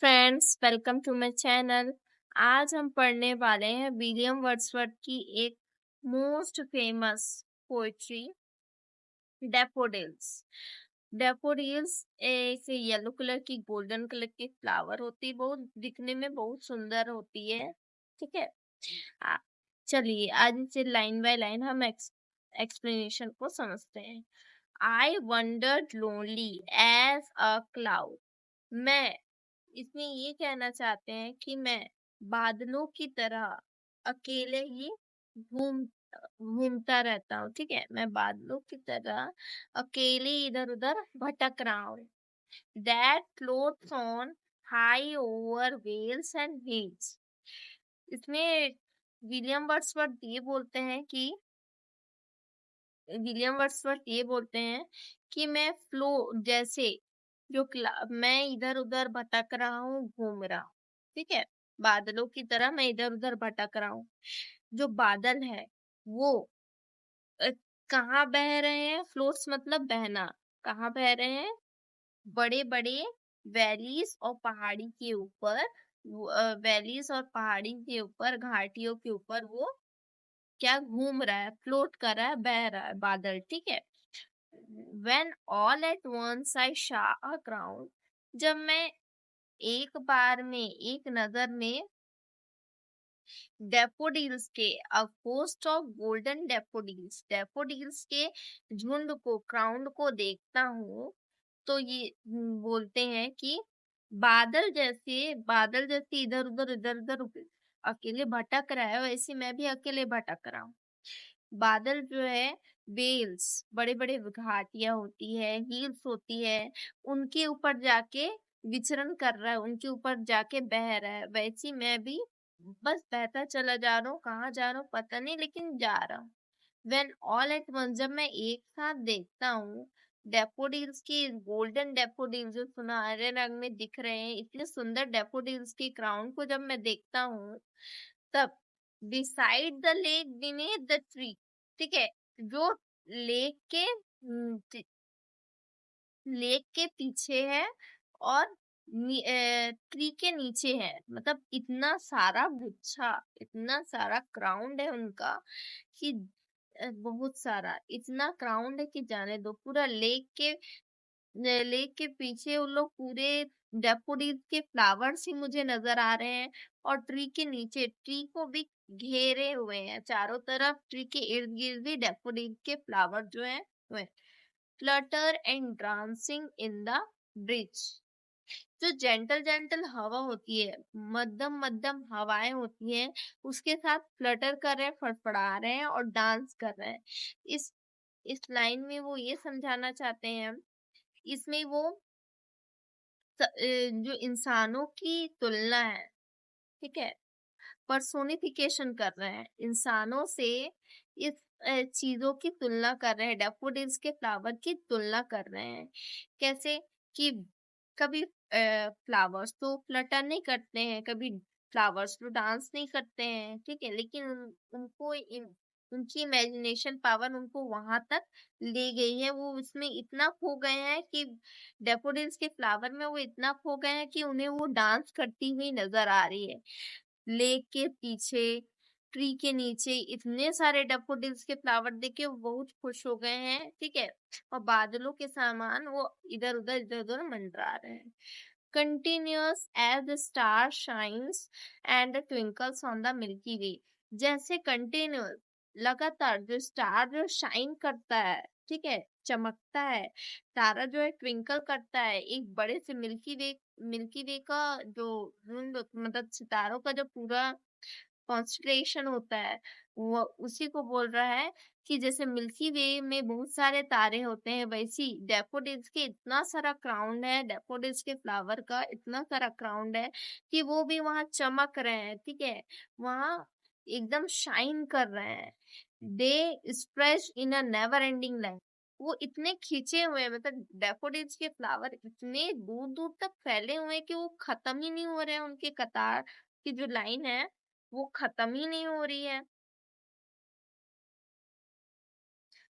Friends, welcome to my channel. आज हम पढ़ने वाले हैं विलियम वर्ड्सवर्थ की एक most famous poetry, daffodils. Daffodils एक येलो कलर की गोल्डन कलर की फ्लावर होती है, बहुत दिखने में बहुत सुंदर होती है। ठीक है। आ- चलिए आज इसे लाइन बाय लाइन हम एक्सप्लेनेशन को समझते हैं। I wandered lonely as a cloud. मैं इसमें ये कहना चाहते हैं कि मैं बादलों की तरह अकेले ही घूम घूमता रहता हूँ। ठीक है, मैं बादलों की तरह अकेले इधर उधर भटक रहा हूँ। That floats on high over vales and hills. इसमें विलियम वर्ड्सवर्थ ये बोलते हैं कि विलियम वर्ड्सवर्थ ये बोलते हैं कि मैं फ्लो जैसे मैं इधर उधर भटक रहा हूँ, घूम रहा हूँ। ठीक है, बादलों की तरह मैं इधर उधर भटक रहा हूँ। जो बादल है वो अ, कहाँ बह रहे हैं? फ्लोट्स मतलब बहना। कहाँ बह रहे हैं? बड़े बड़े वैलीज और पहाड़ी के ऊपर। वैलीज और पहाड़ी के ऊपर, घाटियों के ऊपर वो क्या घूम रहा है? फ्लोट कर रहा है, बह रहा है बादल। ठीक है। When all at once I saw a crowd, जब मैं एक बार में एक नजर में डैफोडिल्स के a host of golden daffodils के झुंड को, क्राउड को देखता हूँ, तो ये बोलते हैं कि बादल जैसे इधर उधर अकेले भटक रहा है, वैसे मैं भी अकेले भटक रहा हूँ। बादल जो है, वेल्स बड़े बड़े घाटियां होती है, हिल्स होती है, उनके ऊपर जाके विचरण कर रहा है, उनके ऊपर जाके बह रहा है। वैसे मैं भी बस बहता चला जा रहा हूँ, कहाँ जा रहा हूँ पता नहीं, लेकिन जा रहा हूँ। वेन ऑल एट वंस, जब मैं एक साथ देखता हूँ डैफोडिल्स की, गोल्डन डैफोडिल्स जो सुनहरे रंग में दिख रहे हैं, इतने सुंदर डैफोडिल्स की क्राउन को जब मैं देखता हूँ, तब beside the lake beneath the tree, ठीक है, जो लेक के लेक के पीछे है और ट्री के नीचे है, मतलब इतना सारा गुच्छा, इतना सारा क्राउंड है उनका कि बहुत सारा, इतना क्राउंड है कि जाने दो। पूरा लेक के पीछे उन लोग पूरे डैफोडिल के फ्लावर्स ही मुझे नजर आ रहे हैं, और ट्री के नीचे ट्री को भी घेरे हुए हैं, चारों तरफ ट्री के इर्द गिर्द भी डैफोडिल के फ्लावर जो है वो Flutter and dancing in the bridge. जो जेंटल जेंटल हवा होती है, मध्यम मध्यम हवाएं होती हैं, उसके साथ फ्लटर कर रहे हैं, फड़फड़ा रहे हैं और डांस कर रहे हैं। इस इस लाइन में वो ये समझाना चाहते हैं, इसमें वो जो इंसानों की तुलना है, ठीक है, पर्सोनिफिकेशन कर रहे हैं, इंसानों से इस चीजों की तुलना कर रहे हैं, डैफोडिल्स के फ्लावर की तुलना कर रहे हैं। कैसे कि कभी फ्लावर्स तो फ्लटर नहीं करते हैं, कभी फ्लावर्स तो डांस नहीं करते हैं, ठीक है, लेकिन उनको उनकी इमेजिनेशन पावर उनको वहां तक ले गई है, वो उसमें इतना खो गए हैं कि डैफोडिल्स के फ्लावर में वो इतना खो गए हैं कि उन्हें वो डांस करती हुई नजर आ रही है। लेक के पीछे, ट्री के नीचे इतने सारे डैफोडिल्स के फ्लावर देख के वो बहुत खुश हो गए हैं, ठीक है, और बादलों के सामान वो इधर उधर मंडरा रहे हैं। Continuous as the star shines and the twinkles on the milky way, जैसे कंटिन्यूअस लगातार जो स्टार जो शाइन करता है, ठीक है, चमकता है, तारा जो है ट्विंकल करता है, एक बड़े से मिल्की वे का जो मतलब सितारों का जो पूरा कॉन्स्टलेशन होता है, वो उसी को बोल रहा है कि जैसे मिल्की वे में बहुत सारे तारे होते हैं, वैसी डैफोडिल्स के इतना सारा क्राउन है, डैफोडिल्स के फ्लावर का इतना सारा क्राउन है कि वो भी वहां चमक रहे हैं, ठीक है, वहां एकदम शाइन कर रहे हैं। They spread in a never ending line, वो इतने खींचे हुए हैं, मतलब डैफोडिल्स के फ्लावर इतने दूर दूर तक फैले हुए हैं कि वो खत्म ही नहीं हो रहे हैं, उनके कतार की जो लाइन है वो खत्म ही नहीं हो रही है,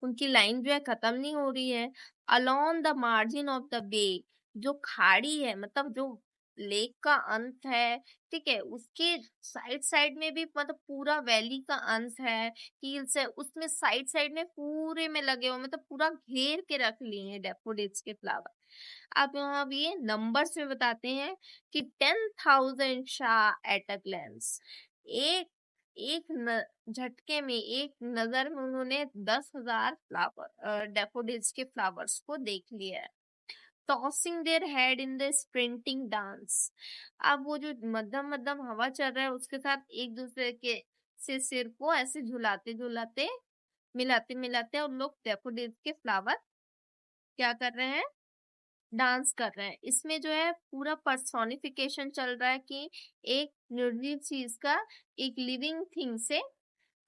उनकी लाइन जो है खत्म नहीं हो रही है। Along the margin of the bay, जो खाड़ी है, मतलब जो लेक का अंत है, ठीक है? उसके साइड-साइड में भी मतलब पूरा वैली का अंत है, हिल्स है, उसमें साइड-साइड में पूरे में लगे हुए मतलब पूरा घेर के रख लिए हैं डैफोडिल्स के फ्लावर। अब ये नंबर्स में बताते हैं कि 10,000 शाह एट अ ग्लैंस। एक एक न झटके में, एक नज़र में उन्होंने 10,000 डैफोडिल्स के फ्लावर्स को देख लिया है। Tossing their head in the sprinting dance. अब वो जो मध्यम मध्यम हवा चल रहा है उसके साथ एक दूसरे के से सिर को ऐसे झुलाते झुलाते मिलाते मिलाते उन लोग डेफोडिल्स के फ्लावर क्या कर रहे हैं, डांस कर रहे हैं। इसमें जो है पूरा पर्सोनिफिकेशन चल रहा है कि एक निर्जीव चीज का एक लिविंग थिंग से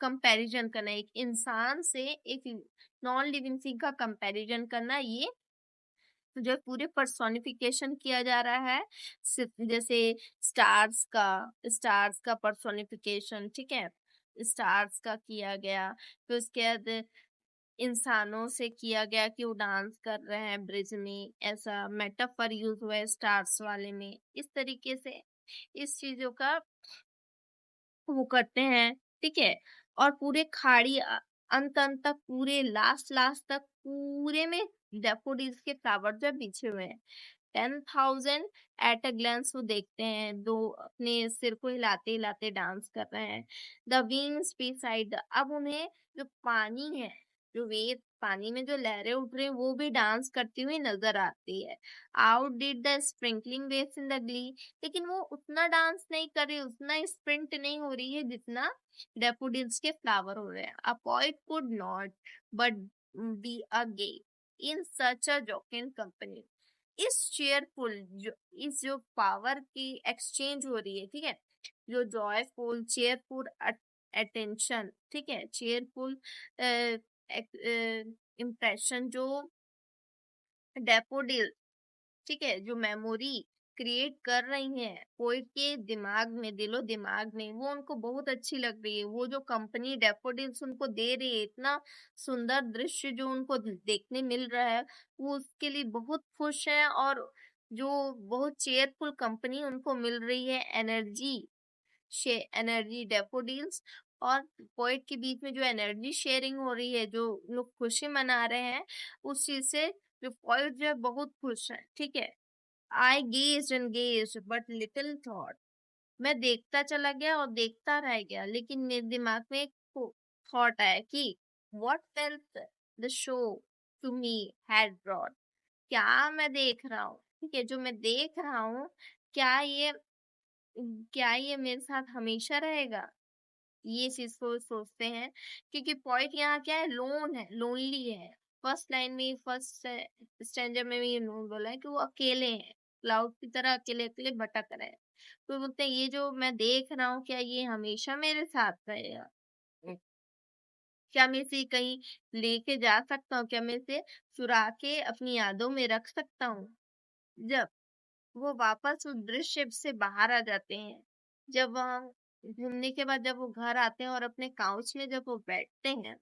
कंपैरिजन करना, एक इंसान से एक नॉन लिविंग थिंग का कंपैरिजन करना, ये जो है पूरे पर्सोनिफिकेशन किया जा रहा है। जैसे स्टार्स का पर्सोनिफिकेशन, ठीक है, स्टार्स का किया गया। फिर उसके बाद इंसानों से किया गया कि वो डांस कर रहे हैं ब्रिज में, ऐसा मेटाफर यूज हुआ है स्टार्स वाले में। इस तरीके से इस चीजों का वो करते हैं, ठीक है। और पूरे खाड़ी अंत अंत तक, पूरे लास्ट लास्ट तक पूरे में डैफोडिल्स के फ्लावर जो है बिछे हुए हैं। 10,000 एट अ ग्लैंस वो देखते हैं, दो अपने सिर को हिलाते हिलाते डांस कर रहे हैं। द विंग्स beside अब उन्हें जो पानी है, जो वेव पानी में जो लहरें उठ रही हैं वो भी डांस करती हुई नजर आती है। Out did the sprinkling waves in the Glee. लेकिन वो उतना डांस नहीं कर रही, उतना स्प्रिंट नहीं हो रही है जितना डैफोडिल्स के फ्लावर हो रहे हैं। A poet could not but be a gay in such a joking company. इस चेयरफुल जो इस जो पावर की एक्सचेंज हो रही है, ठीक है, जो जॉयफुल चेयरफुल अटेंशन, ठीक है, चेयरफुल इम्प्रेशन जो डेपोडिल, ठीक है, जो मेमोरी क्रिएट कर रही हैं पोइट के दिमाग में, दिलो दिमाग में, वो उनको बहुत अच्छी लग रही है। वो जो कंपनी डेफोडिल्स उनको दे रही है, इतना सुंदर दृश्य जो उनको देखने मिल रहा है, वो उसके लिए बहुत खुश है। और जो बहुत चेयरफुल कंपनी उनको मिल रही है, एनर्जी डेफोडिल्स और पोइट के बीच में जो एनर्जी शेयरिंग हो रही है, जो लोग खुशी मना रहे हैं, उस चीज से जो पोइट जो है बहुत खुश है, ठीक है। I gazed and gazed, but little thought. मैं देखता चला गया और देखता रह गया, लेकिन मेरे दिमाग में एक थॉट आया कि what wealth the show to me had brought। क्या मैं देख रहा हूँ, ठीक है, जो मैं देख रहा हूँ, क्या ये क्या ये मेरे साथ हमेशा रहेगा, ये चीज को सोचते हैं। क्योंकि पॉइंट यहाँ क्या है, लोन है, लोनली है। फर्स्ट लाइन में, फर्स्ट स्टैंजर में भी ये लोन बोला है कि वो अकेले हैं, क्लाउड की तरह अकेले अकेले भटक रहे हैं। तो बोलते हैं ये जो मैं देख रहा हूँ, क्या ये हमेशा मेरे साथ रहेगा? क्या मैं इसे कहीं लेके जा सकता हूँ? क्या मैं इसे चुरा के अपनी यादों में रख सकता हूँ? जब वो वापस उस दृश्य से बाहर आ जाते हैं, जब वहाँ घूमने के बाद जब वो घर आते हैं और अपने काउच में जब वो बैठते हैं,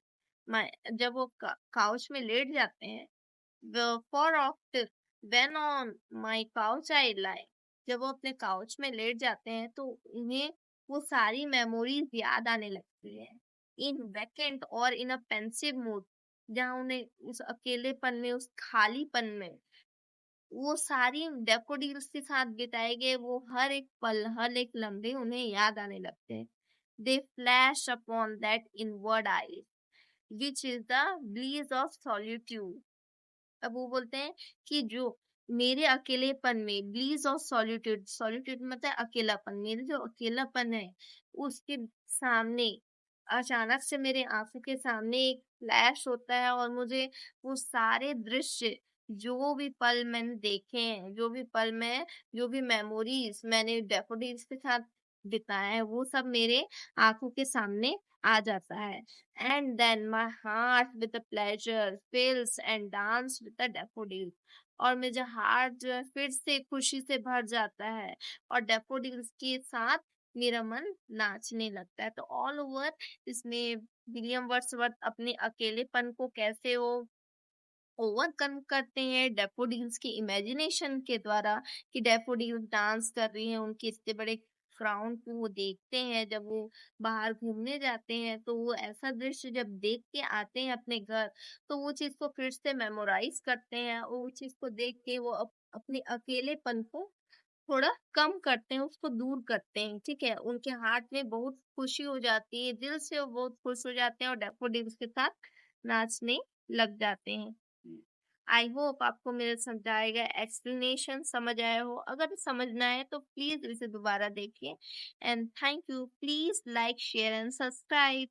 जब वो काउच में लेट जाते हैं, for oft when on my couch I lie, जब वो अपने काउच में लेट जाते हैं तो उन्हें वो सारी मेमोरीज याद आने लगती है, इन वैकेंट और इन अ पेंसिव मूड, जहाँ उन्हें उस अकेलेपन में, उस खालीपन में वो सारी डैफोडिल्स के साथ बिताए गए वो हर एक पल, हर एक लम्हे उन्हें याद आने लगते हैं। They flash upon that inward eye which is the bliss of solitude. अब वो बोलते हैं कि जो मेरे अकेलेपन में, ब्लीज ऑफ सॉलिट्यूड, सॉलिट्यूड मतलब अकेलापन, मेरे जो अकेलापन है उसके सामने अचानक से मेरे आंखों के सामने एक फ्लैश होता है और मुझे वो सारे दृश्य, जो भी पल मैंने देखे हैं, जो भी मेमोरीज मैंने डैफोडिल्स के साथ बिताया है, वो सब मेरे आंखों के सामने आ जाता है। And then my heart with the pleasure fills and dance with the daffodils। और मेरा हार्ट जो है फिर से खुशी से भर जाता है और डैफोडिल्स के साथ मेरा मन नाचने लगता है। तो ऑल ओवर इसमें विलियम वर्ड्सवर्थ अपने अकेलेपन को कैसे वो ओवरकम करते हैं डैफोडिल्स की इमेजिनेशन के द्वारा कि डैफोडिल्स डांस कर रही हैं उनके इतने बड़े क्राउन को वो देखते हैं जब वो बाहर घूमने जाते हैं, तो वो ऐसा दृश्य जब देख के आते हैं अपने घर, तो वो चीज को फिर से मेमोराइज करते हैं और वो चीज को देख के वो अपने अकेलेपन को थोड़ा कम करते हैं, उसको दूर करते हैं, ठीक है? उनके हार्ट में बहुत खुशी हो जाती है, दिल से वो बहुत खुश हो जाते हैं और डैफोडिल्स के साथ नाचने लग जाते हैं। आई होप आपको मेरा समझाया गया एक्सप्लेनेशन समझ आया हो। अगर समझना है तो प्लीज़ इसे दोबारा देखिए and thank you. Please like, share and subscribe.